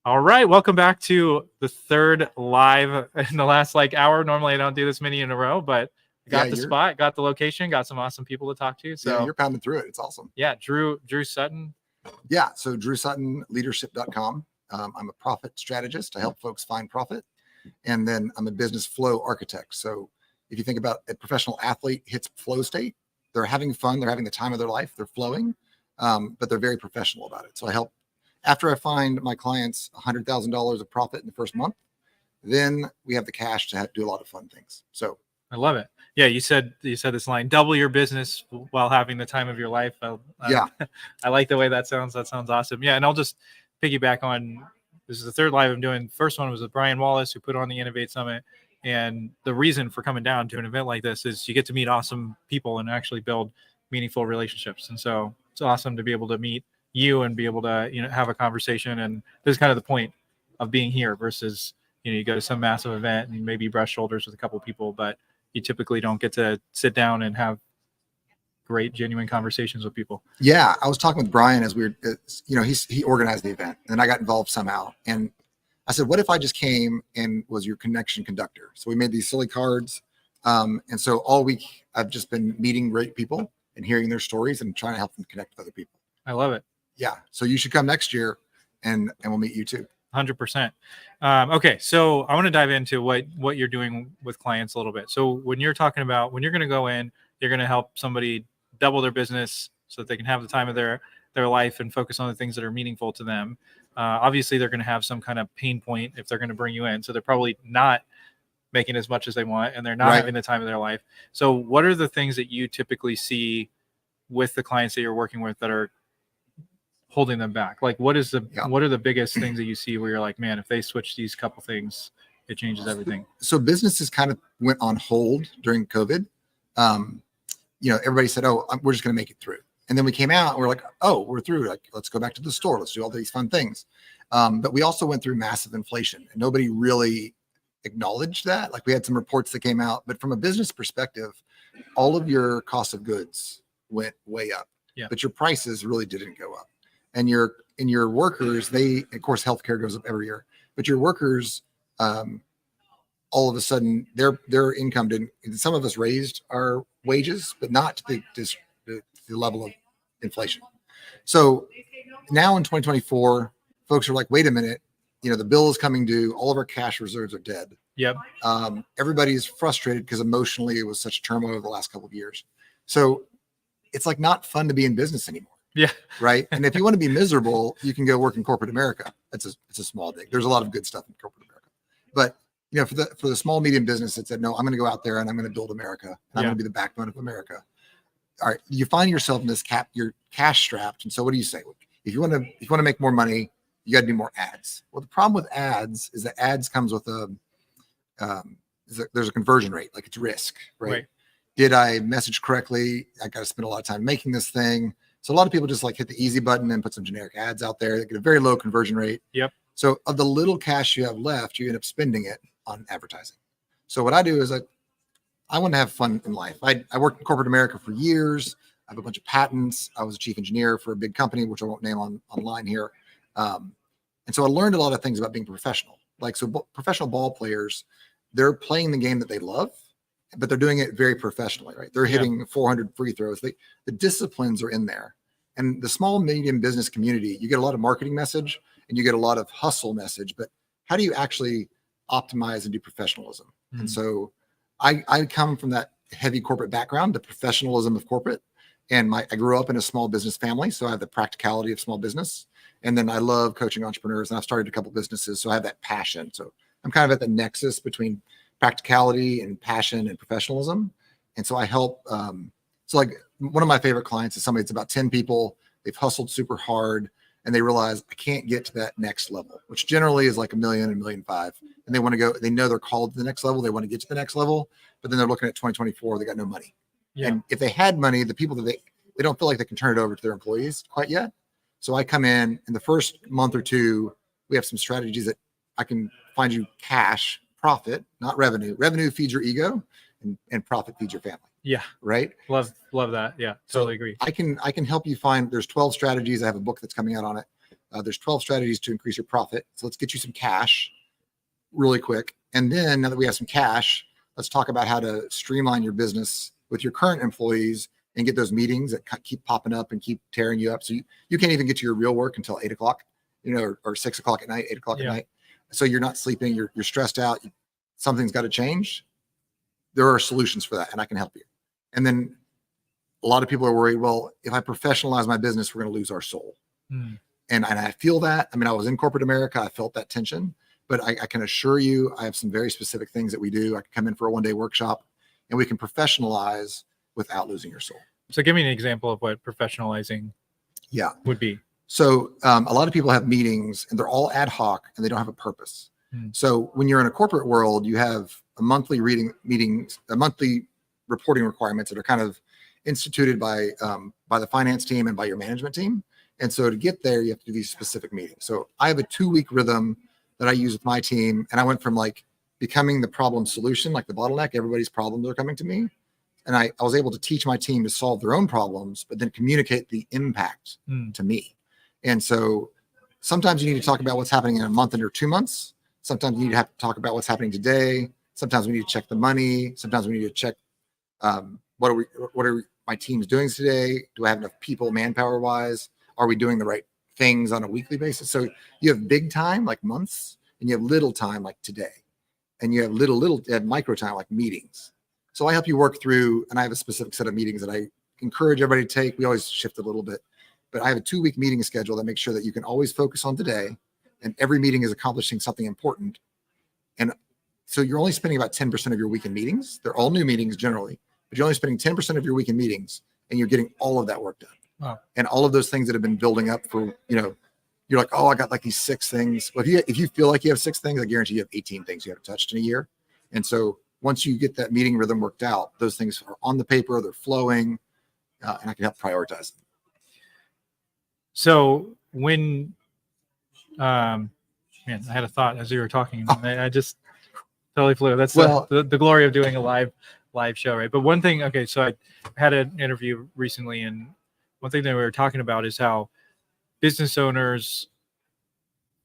All right, welcome back to the third live in the last hour. Normally I don't do this many in a row, but got the spot, got the location, got some awesome people to talk to. So yeah, you're pounding through it. It's awesome. Yeah, Drew Sutton. Yeah, so DrewSuttonLeadership.com. I'm a profit strategist. I help folks find profit. And then I'm a business flow architect. So if you think about a professional athlete hits flow state, they're having fun, they're having the time of their life, they're flowing, but they're very professional about it. So I help, after I find my clients $100,000 of profit in the first month, then we have the cash to do a lot of fun things. So I love it. Yeah, you said this line: double your business while having the time of your life. Yeah, I like the way that sounds. That sounds awesome. Yeah, and I'll just piggyback on. This is the third live I'm doing. First one was with Brian Wallace, who put on the Innovate Summit. And the reason for coming down to an event like this is you get to meet awesome people and actually build meaningful relationships. And so it's awesome to be able to meet you and be able to have a conversation. And this is kind of the point of being here versus you go to some massive event and maybe brush shoulders with a couple of people, but you typically don't get to sit down and have great, genuine conversations with people. Yeah, I was talking with Brian as we were, he organized the event, and I got involved somehow. And I said, what if I just came and was your connection conductor? So we made these silly cards. And so all week I've just been meeting great people and hearing their stories and trying to help them connect with other people. I love it. Yeah. So you should come next year and we'll meet you too. 100%. Okay. So I want to dive into what you're doing with clients a little bit. So when you're talking about, when you're going to go in, you're going to help somebody double their business so that they can have the time of their life and focus on the things that are meaningful to them. Obviously they're going to have some kind of pain point if they're going to bring you in. So they're probably not making as much as they want and they're not having the time of their life. So what are the things that you typically see with the clients that you're working with that are holding them back? Like what are the biggest things that you see where you're like, man, if they switch these couple things, it changes everything? So businesses kind of went on hold during COVID. Everybody said, oh, we're just going to make it through. And then we came out and we're like, oh, we're through. Like, let's go back to the store. Let's do all these fun things. But we also went through massive inflation and nobody really acknowledged that. Like we had some reports that came out, but from a business perspective, all of your cost of goods went way up, but your prices really didn't go up. And your workers, of course, healthcare goes up every year, but your workers, all of a sudden their income didn't. Some of us raised our wages, but not to the level of inflation. So now in 2024, folks are like, wait a minute, the bill is coming due. All of our cash reserves are dead. Yep. Everybody's frustrated because emotionally it was such turmoil the last couple of years. So it's like not fun to be in business anymore. Yeah. Right. And if you want to be miserable, you can go work in corporate America. It's a small dig. There's a lot of good stuff in corporate America, but for the small, medium business that said, no, I'm going to go out there and I'm going to build America. And I'm going to be the backbone of America. All right. You find yourself in this you're cash strapped. And so what do you say? If you want to make more money, you got to do more ads. Well, the problem with ads is that ads comes with there's a conversion rate, like it's risk, right? Did I message correctly? I got to spend a lot of time making this thing. So a lot of people just like hit the easy button and put some generic ads out there. They get a very low conversion rate. Yep. So of the little cash you have left, you end up spending it on advertising. So what I do is I want to have fun in life. I worked in corporate America for years. I have a bunch of patents. I was a chief engineer for a big company, which I won't name online here. And so I learned a lot of things about being professional. Professional ball players, they're playing the game that they love, but they're doing it very professionally, right? They're hitting 400 free throws. The disciplines are in there. And the small, medium business community, you get a lot of marketing message and you get a lot of hustle message, but how do you actually optimize and do professionalism? Mm-hmm. And so I come from that heavy corporate background, the professionalism of corporate. And I grew up in a small business family. So I have the practicality of small business. And then I love coaching entrepreneurs, and I've started a couple businesses. So I have that passion. So I'm kind of at the nexus between practicality and passion and professionalism. And so I help. So like one of my favorite clients is somebody that's about 10 people. They've hustled super hard and they realize I can't get to that next level, which generally is like $1 million, $1.5 million. And they want to go, they know they're called to the next level. They want to get to the next level, but then they're looking at 2024. They got no money. Yeah. And if they had money, the people that they don't feel like they can turn it over to their employees quite yet. So I come in the first month or two, we have some strategies that I can find you cash profit, not revenue. Revenue feeds your ego and profit feeds your family. Yeah. Right. Love that. Yeah. Totally agree. I can help you find, there's 12 strategies. I have a book that's coming out on it. There's 12 strategies to increase your profit. So let's get you some cash really quick. And then now that we have some cash, let's talk about how to streamline your business with your current employees and get those meetings that keep popping up and keep tearing you up. So you can't even get to your real work until 8 o'clock, or 6 o'clock at night, 8 o'clock at night. So you're not sleeping, you're stressed out. Something's got to change. There are solutions for that, and I can help you. And then a lot of people are worried, well, if I professionalize my business, we're going to lose our soul. And I feel that. I mean, I was in corporate America. I felt that tension, but I can assure you, I have some very specific things that we do. I can come in for a one-day workshop and we can professionalize without losing your soul. So give me an example of what professionalizing would be. So a lot of people have meetings and they're all ad hoc and they don't have a purpose. So when you're in a corporate world, you have a monthly monthly reporting requirements that are kind of instituted by the finance team and by your management team. And so to get there, you have to do these specific meetings. So I have a 2-week rhythm that I use with my team. And I went from like becoming the problem solution, like the bottleneck, everybody's problems are coming to me. And I was able to teach my team to solve their own problems, but then communicate the impact to me. And so sometimes you need to talk about what's happening in a month or 2 months. Sometimes you need to have to talk about what's happening today. Sometimes we need to check the money. Sometimes we need to check what are my teams doing today? Do I have enough people manpower wise? Are we doing the right things on a weekly basis? So you have big time like months, and you have little time like today, and you have little micro time like meetings. So I help you work through, and I have a specific set of meetings that I encourage everybody to take. We always shift a little bit, but I have a 2-week meeting schedule that makes sure that you can always focus on today, and every meeting is accomplishing something important. And so you're only spending about 10% of your week in meetings. They're all new meetings generally, but you're only spending 10% of your week in meetings, and you're getting all of that work done. Wow. And all of those things that have been building up for, you're like, oh, I got like these 6 things. Well, if you feel like you have 6 things, I guarantee you have 18 things you haven't touched in a year. And so once you get that meeting rhythm worked out, those things are on the paper, they're flowing, and I can help prioritize them. So when, man, I had a thought as you were talking. I just totally flew. That's the glory of doing a live show, right? But one thing, okay, so I had an interview recently, and one thing that we were talking about is how business owners,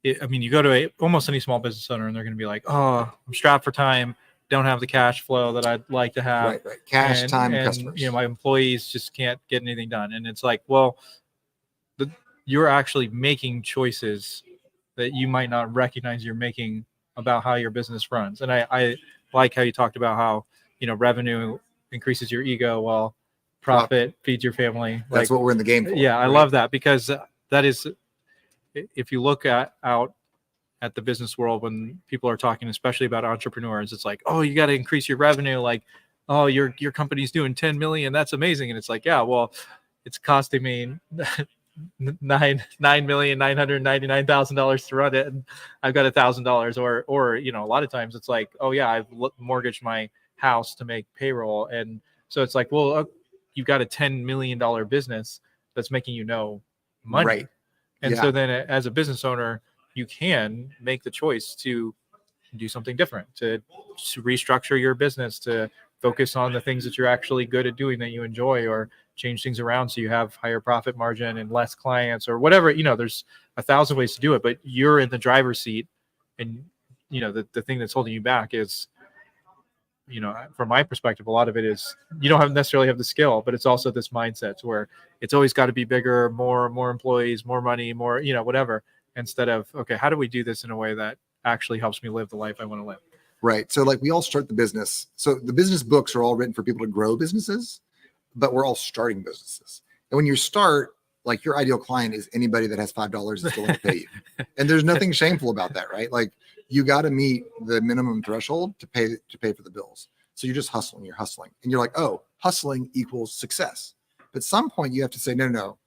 you go to almost any small business owner and they're going to be like, oh, I'm strapped for time, don't have the cash flow that I'd like to have. Right. Cash, time, and customers. My employees just can't get anything done. And it's like, well, you're actually making choices that you might not recognize you're making about how your business runs. And I like how you talked about how, revenue increases your ego while profit feeds your family. That's what we're in the game for. Yeah, I love that, because that is, if you look out at the business world, when people are talking, especially about entrepreneurs, it's like, oh, you got to increase your revenue. Like, oh, your company's doing 10 million. That's amazing. And it's like, yeah, well, it's costing me $9,999,000 to run it, and I've got $1,000. Or a lot of times it's like, oh yeah, I've mortgaged my house to make payroll, and so it's like, well, you've got a $10 million business that's making money, right? And so then, as a business owner, you can make the choice to do something different, to restructure your business, to focus on the things that you're actually good at doing that you enjoy, or change things around so you have higher profit margin and less clients, or whatever. There's 1,000 ways to do it, but you're in the driver's seat. And the thing that's holding you back is, from my perspective, a lot of it is you don't necessarily have the skill, but it's also this mindset where it's always got to be bigger, more employees, more money, more, whatever, instead of, okay, how do we do this in a way that actually helps me live the life I want to live? Right. So like we all start the business. So the business books are all written for people to grow businesses, but we're all starting businesses. And when you start, like your ideal client is anybody that has $5 that's willing to pay you. And there's nothing shameful about that, right? Like you got to meet the minimum threshold to pay for the bills. So you're just hustling, and you're like, oh, hustling equals success. But at some point you have to say, no,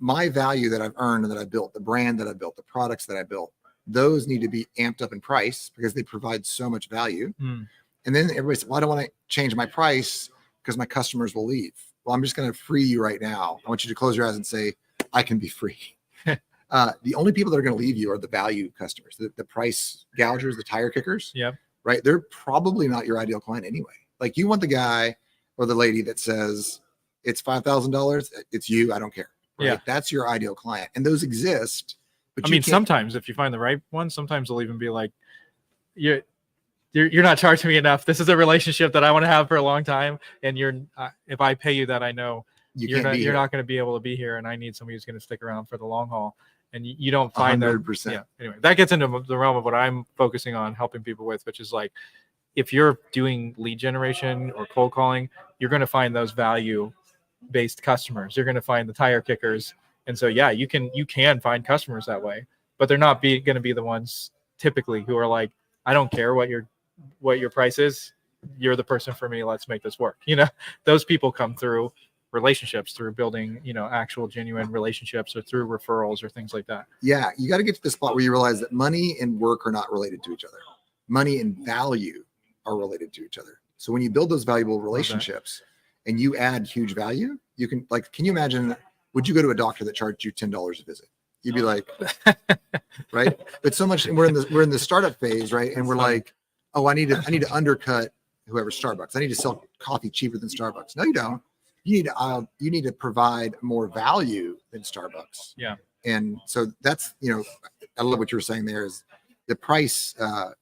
my value that I've earned and that I built, the brand that I built, the products that I built, those need to be amped up in price because they provide so much value. And then everybody says, well, I don't want to change my price because my customers will leave. Well, I'm just going to free you right now. I want you to close your eyes and say, I can be free. The only people that are going to leave you are the value customers, the price gougers, the tire kickers. Yeah. Right. They're probably not your ideal client anyway. Like you want the guy or the lady that says it's $5,000. It's you. I don't care. Right? Yeah. That's your ideal client. And those exist. But I you mean, can't- sometimes if you find the right one, sometimes they'll even be like, you're not charging me enough. This is a relationship that I want to have for a long time. And if I pay you that, I know you're not going to be able to be here. And I need somebody who's going to stick around for the long haul. And you don't find that. 100%. Yeah. Anyway, that gets into the realm of what I'm focusing on helping people with, which is like, if you're doing lead generation or cold calling, you're going to find those value-based customers. You're going to find the tire kickers. And so, yeah, you can find customers that way, but they're not going to be the ones typically who are like, I don't care what your price is. You're the person for me. Let's make this work. Those people come through relationships, through building, actual genuine relationships, or through referrals or things like that. Yeah. You got to get to the spot where you realize that money and work are not related to each other. Money and value are related to each other. So when you build those valuable relationships and you add huge value, you can you imagine, would you go to a doctor that charged you $10 a visit? You'd be like, right. But so much, and we're in the startup phase, right? And we're like, oh, I need to undercut whoever Starbucks. I need to sell coffee cheaper than Starbucks. No, you don't. You need to provide more value than Starbucks. Yeah. And so that's, I love what you were saying there is the price.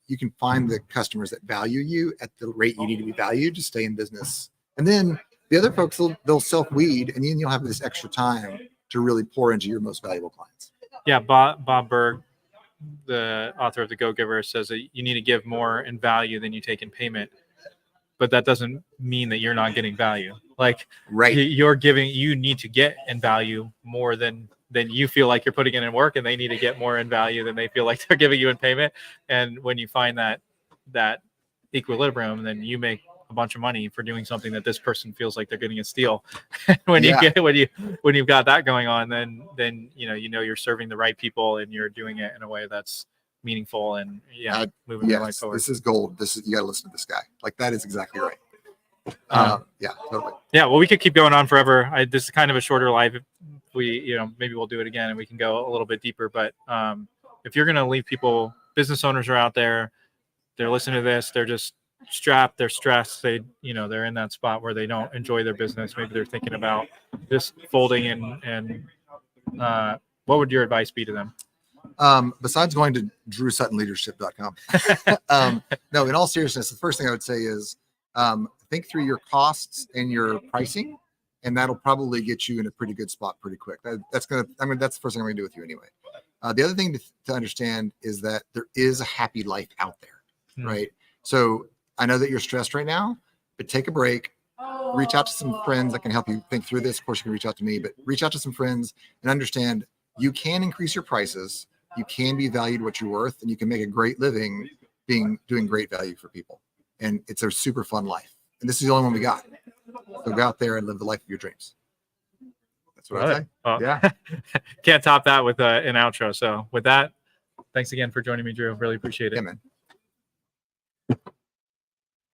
You can find the customers that value you at the rate you need to be valued to stay in business. And then the other folks, they'll self-weed, and then you'll have this extra time to really pour into your most valuable clients. Yeah. Bob Berg, the author of The Go-Giver, says that you need to give more in value than you take in payment. But that doesn't mean that you're not getting value. Like, right. You need to get in value more than you feel like you're putting in work, and they need to get more in value than they feel like they're giving you in payment. And when you find that equilibrium, then you make a bunch of money for doing something that this person feels like they're getting a steal. when you've got that going on, then you're serving the right people and you're doing it in a way that's meaningful and moving your life forward. This is gold. You got to listen to this guy. Like, that is exactly right. Yeah, totally. Yeah, well, we could keep going on forever. This is kind of a shorter live. We, maybe we'll do it again and we can go a little bit deeper. But if you're going to leave people, business owners are out there, they're listening to this, they're just strapped, they're stressed, they're in that spot where they don't enjoy their business. Maybe they're thinking about just folding and what would your advice be to them? Besides going to drewsuttonleadership.com. No, in all seriousness, the first thing I would say is think through your costs and your pricing, and that'll probably get you in a pretty good spot pretty quick. That's the first thing I'm gonna do with you anyway. The other thing to understand is that there is a happy life out there, right? So I know that you're stressed right now, but take a break, reach out to some friends that can help you think through this. Of course, you can reach out to me, but reach out to some friends and understand you can increase your prices. You can be valued what you're worth, and you can make a great living doing great value for people. And it's a super fun life. And this is the only one we got. So go out there and live the life of your dreams. That's what I say. Well, yeah. Can't top that with an outro. So with that, thanks again for joining me, Drew. Really appreciate it. Yeah, man.